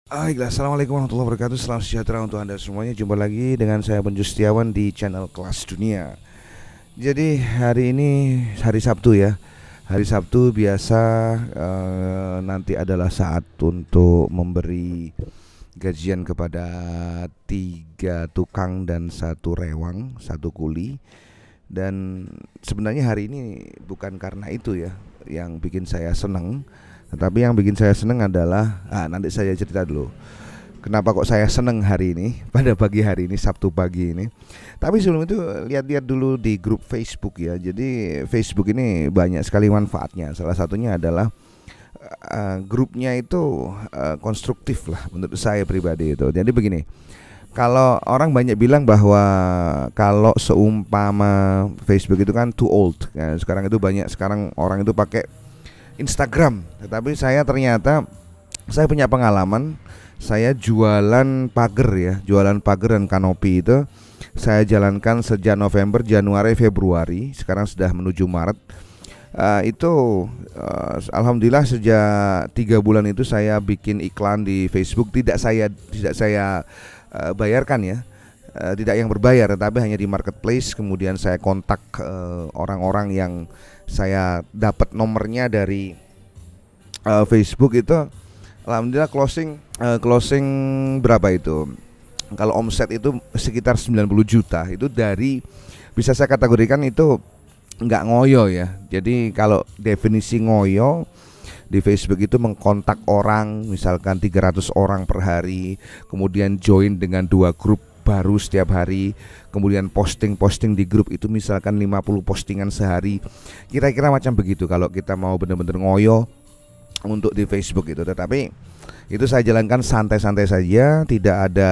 Baiklah, assalamualaikum warahmatullahi wabarakatuh. Salam sejahtera untuk anda semuanya. Jumpa lagi dengan saya Benju Setiawan di channel Kelas Dunia. Jadi hari ini hari Sabtu ya. Hari Sabtu biasa nanti adalah saat untuk memberi gajian kepada 3 tukang dan 1 rewang, 1 kuli. Dan sebenarnya hari ini bukan karena itu ya yang bikin saya senang. Tetapi yang bikin saya senang adalah nanti saya cerita dulu kenapa kok saya senang hari ini pada pagi hari ini, Sabtu pagi ini. Tapi sebelum itu lihat-lihat dulu di grup Facebook ya. Jadi Facebook ini banyak sekali manfaatnya. Salah satunya adalah grupnya itu konstruktif lah menurut saya pribadi itu. Jadi begini, kalau orang banyak bilang bahwa kalau seumpama Facebook itu kan too old ya, sekarang itu banyak sekarang orang itu pakai Instagram. Tetapi saya ternyata saya punya pengalaman. Saya jualan pagar ya, jualan pagar dan kanopi itu saya jalankan sejak November, Januari, Februari. Sekarang sudah menuju Maret. Alhamdulillah sejak 3 bulan itu saya bikin iklan di Facebook. Tidak saya bayarkan ya. Tidak yang berbayar, tapi hanya di marketplace. Kemudian saya kontak orang-orang yang saya dapat nomornya dari Facebook itu. Alhamdulillah closing berapa itu? Kalau omset itu sekitar 90 juta. Itu dari, bisa saya kategorikan itu nggak ngoyo ya. Jadi kalau definisi ngoyo di Facebook itu mengkontak orang misalkan 300 orang per hari, kemudian join dengan 2 grup baru setiap hari, kemudian posting di grup itu misalkan 50 postingan sehari. Kira-kira macam begitu kalau kita mau benar-benar ngoyo untuk di Facebook itu. Tetapi itu saya jalankan santai-santai saja, tidak ada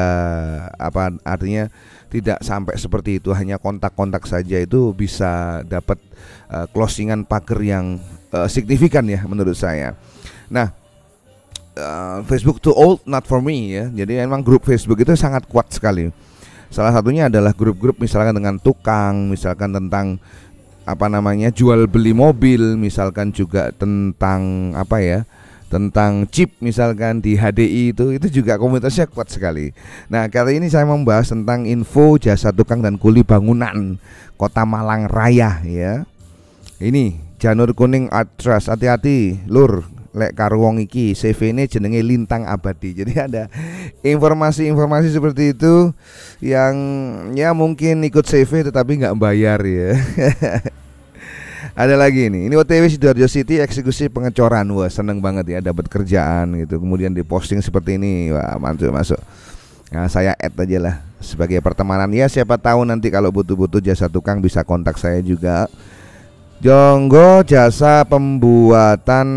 artinya tidak sampai seperti itu, hanya kontak-kontak saja itu bisa dapat closingan pagar yang signifikan ya menurut saya. Nah, Facebook too old not for me ya. Jadi memang grup Facebook itu sangat kuat sekali. Salah satunya adalah grup-grup misalkan dengan tukang, misalkan tentang jual beli mobil, misalkan juga tentang tentang chip misalkan di HDI itu juga komunitasnya kuat sekali. Nah, kali ini saya membahas tentang info jasa tukang dan kuli bangunan Kota Malang Raya ya. Ini Janur Kuning Art Trust, hati-hati lur, lek karo wong iki CV-ne jenenge Lintang Abadi. Jadi ada informasi-informasi seperti itu yang ya mungkin ikut CV tetapi nggak bayar ya. Ada lagi ini OTW Sidoarjo City eksekusi pengecoran. Wah, seneng banget ya dapat kerjaan gitu. Kemudian diposting seperti ini. Wah, masuk. Nah, saya add aja lah sebagai pertemanan ya, siapa tahu nanti kalau butuh-butuh jasa tukang bisa kontak saya juga. Jonggo jasa pembuatan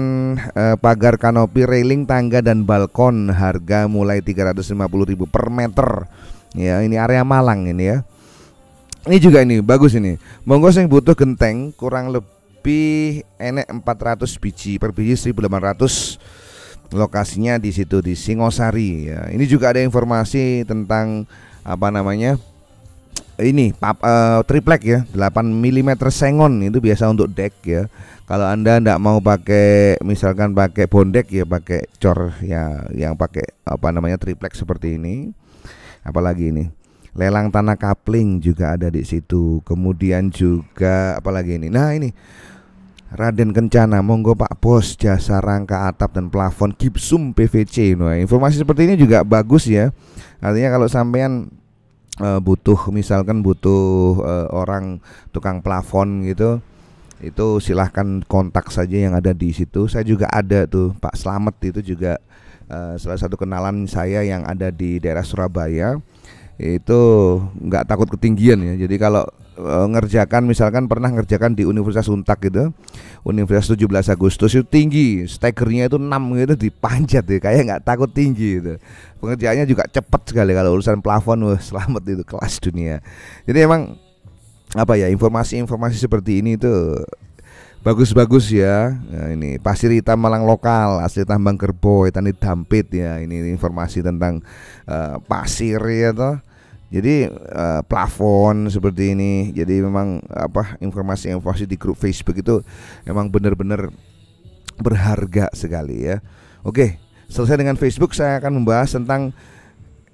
pagar kanopi, railing, tangga dan balkon, harga mulai 350.000 per meter. Ya, ini area Malang ini ya. Ini juga ini bagus ini. Monggo sing butuh genteng kurang lebih enek 400 biji, per biji 1.800. Lokasinya di situ di Singosari ya. Ini juga ada informasi tentang ini triplek ya, 8 mm sengon itu biasa untuk deck ya. Kalau Anda enggak mau pakai misalkan pakai bondek ya, pakai cor ya yang pakai triplek seperti ini. Apalagi ini lelang tanah kapling juga ada di situ. Kemudian juga apalagi ini. Nah, ini Raden Kencana, monggo Pak Bos jasa rangka atap dan plafon gipsum PVC. Nah, informasi seperti ini juga bagus ya. Artinya kalau sampean butuh orang tukang plafon gitu, itu silahkan kontak saja yang ada di situ. Saya juga ada tuh Pak Slamet, itu juga salah satu kenalan saya yang ada di daerah Surabaya. Itu nggak takut ketinggian ya. Jadi kalau misalkan pernah ngerjakan di Universitas Untak gitu, Universitas 17 Agustus itu tinggi, stegernya itu 6 gitu, dipanjat ya, kayak nggak takut tinggi gitu. Pengerjaannya juga cepat sekali. Kalau urusan plafon, wah selamat, itu kelas dunia. Jadi emang informasi-informasi seperti ini itu bagus-bagus ya. Nah, ini Pasir Hitam Malang lokal, asli tambang kerbau, tani dampit ya. Ini informasi tentang pasir ya toh. Jadi plafon seperti ini. Jadi memang informasi-informasi di grup Facebook itu memang benar-benar berharga sekali ya. Oke, Selesai dengan Facebook, saya akan membahas tentang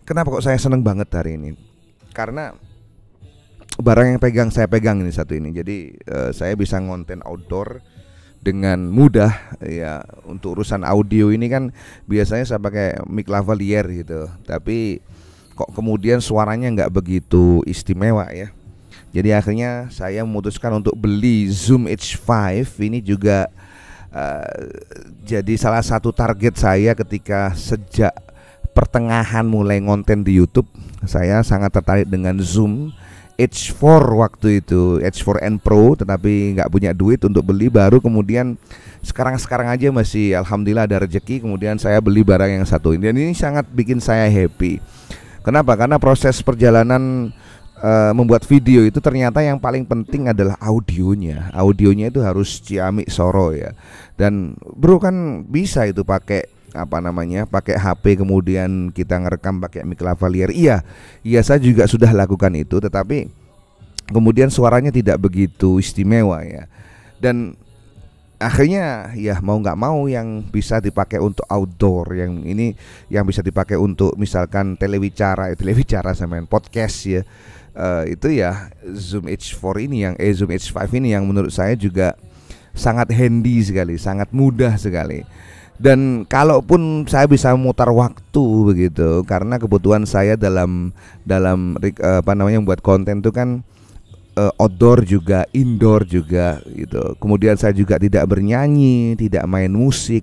kenapa kok saya seneng banget hari ini. Karena barang yang saya pegang ini satu ini. Jadi saya bisa ngonten outdoor dengan mudah ya. Untuk urusan audio ini kan biasanya saya pakai mic lavalier gitu, tapi kok kemudian suaranya nggak begitu istimewa ya. Jadi akhirnya saya memutuskan untuk beli Zoom H5. Ini juga jadi salah satu target saya ketika sejak pertengahan mulai ngonten di YouTube. Saya sangat tertarik dengan Zoom H4 waktu itu, H4n Pro, tetapi nggak punya duit untuk beli. Baru kemudian sekarang aja masih alhamdulillah ada rezeki, kemudian saya beli barang yang satu ini. Dan ini sangat bikin saya happy. Kenapa? Karena proses perjalanan membuat video itu ternyata yang paling penting adalah audionya. Audionya itu harus ciamik soro ya. Dan bro kan bisa itu pakai pakai HP kemudian kita ngerekam pakai mic lavalier. Iya saya juga sudah lakukan itu, tetapi kemudian suaranya tidak begitu istimewa ya. Dan akhirnya ya mau nggak mau yang bisa dipakai untuk outdoor, yang ini yang bisa dipakai untuk misalkan telewicara sama podcast ya. Itu ya Zoom H4 ini Zoom H5 ini yang menurut saya juga sangat handy sekali, sangat mudah sekali. Dan kalaupun saya bisa memutar waktu begitu, karena kebutuhan saya dalam membuat konten itu kan outdoor juga, indoor juga gitu. Kemudian saya juga tidak bernyanyi, tidak main musik,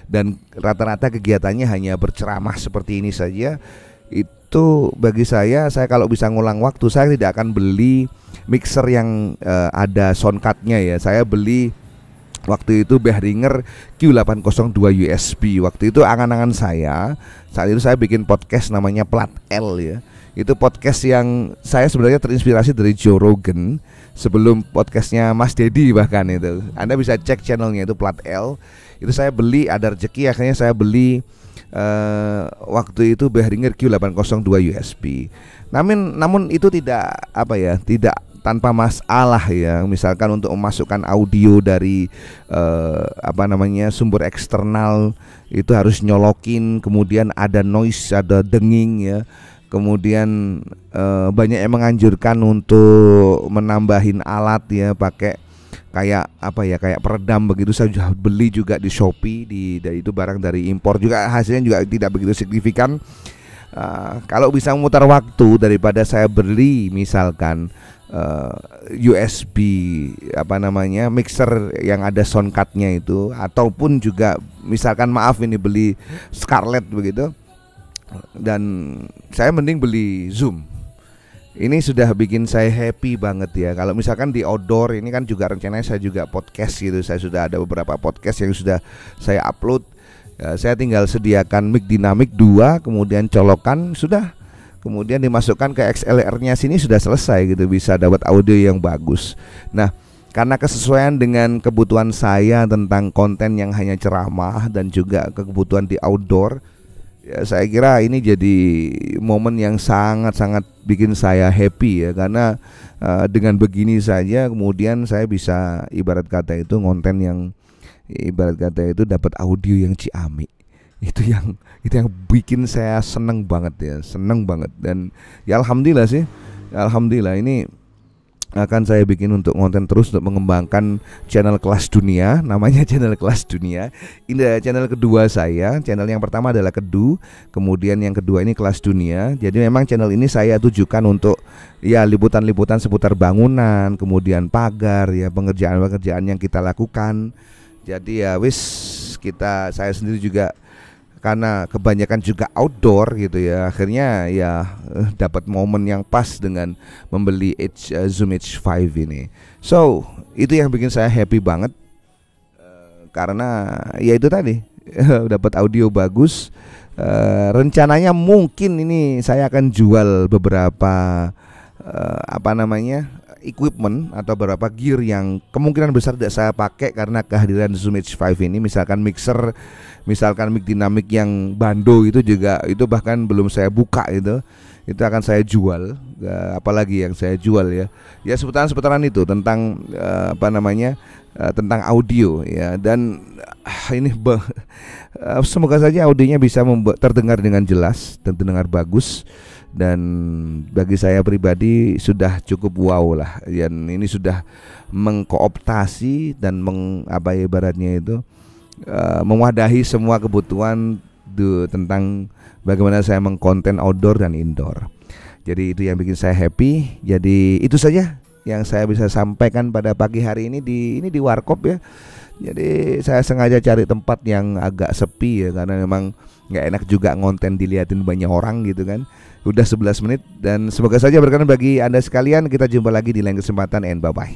dan rata-rata kegiatannya hanya berceramah seperti ini saja. Itu bagi saya kalau bisa ngulang waktu, saya tidak akan beli mixer yang ada soundcardnya ya. Saya beli waktu itu Behringer Q802 USB. Waktu itu angan-angan saya, saat itu saya bikin podcast namanya Plat L ya. Itu podcast yang saya sebenarnya terinspirasi dari Joe Rogan sebelum podcastnya Mas Dedi bahkan itu. Anda bisa cek channelnya itu Plat L. Itu saya beli, ada rezeki akhirnya saya beli waktu itu Behringer Q802 USB. Namun itu tidak tanpa masalah ya. Misalkan untuk memasukkan audio dari sumber eksternal itu harus nyolokin, kemudian ada noise, ada denging ya. Kemudian banyak yang menganjurkan untuk menambahin alat ya, pakai kayak peredam begitu. Saya sudah beli juga di Shopee, itu barang dari impor juga, hasilnya juga tidak begitu signifikan. Kalau bisa memutar waktu, daripada saya beli misalkan USB mixer yang ada soundcardnya itu, ataupun juga misalkan beli Scarlett begitu, dan saya mending beli Zoom. Ini sudah bikin saya happy banget ya. Kalau misalkan di outdoor ini kan juga rencananya saya juga podcast gitu. Saya sudah ada beberapa podcast yang sudah saya upload ya. Saya tinggal sediakan mic dinamik 2, kemudian colokan sudah, kemudian dimasukkan ke XLR-nya sini, sudah selesai gitu, bisa dapat audio yang bagus. Nah, karena kesesuaian dengan kebutuhan saya tentang konten yang hanya ceramah dan juga kebutuhan di outdoor ya, saya kira ini jadi momen yang sangat-sangat bikin saya happy ya. Karena dengan begini saja kemudian saya bisa ibarat kata itu ngonten yang dapat audio yang ciamik. Itu yang bikin saya seneng banget ya, seneng banget. Dan ya alhamdulillah sih, alhamdulillah ini akan saya bikin untuk konten terus untuk mengembangkan channel kelas dunia, namanya channel kelas dunia. Ini channel kedua saya. Channel yang pertama adalah Kedu, kemudian yang kedua ini kelas dunia. Jadi memang channel ini saya tujukan untuk ya liputan-liputan seputar bangunan, kemudian pagar ya, pengerjaan-pengerjaan yang kita lakukan. Jadi ya saya sendiri juga karena kebanyakan juga outdoor gitu ya, akhirnya ya dapat momen yang pas dengan membeli Zoom H5 ini. So itu yang bikin saya happy banget, karena ya itu tadi dapat audio bagus. Rencananya mungkin ini saya akan jual beberapa equipment atau beberapa gear yang kemungkinan besar tidak saya pakai karena kehadiran Zoom H5 ini. Misalkan mixer, misalkan mic dinamik yang bando itu juga, itu bahkan belum saya buka itu akan saya jual. Apalagi yang saya jual ya, ya seputaran itu tentang tentang audio ya. Dan ini semoga saja audionya bisa terdengar dengan jelas dan terdengar bagus. Dan bagi saya pribadi sudah cukup wow lah. Dan ini sudah mengkooptasi dan ibaratnya itu mewadahi semua kebutuhan tentang bagaimana saya mengkonten outdoor dan indoor. Jadi itu yang bikin saya happy. Jadi itu saja yang saya bisa sampaikan pada pagi hari ini di Warkop ya. Jadi saya sengaja cari tempat yang agak sepi ya, karena memang nggak enak juga ngonten dilihatin banyak orang gitu kan. Udah 11 menit dan semoga saja berkenan bagi Anda sekalian. Kita jumpa lagi di lain kesempatan and bye-bye.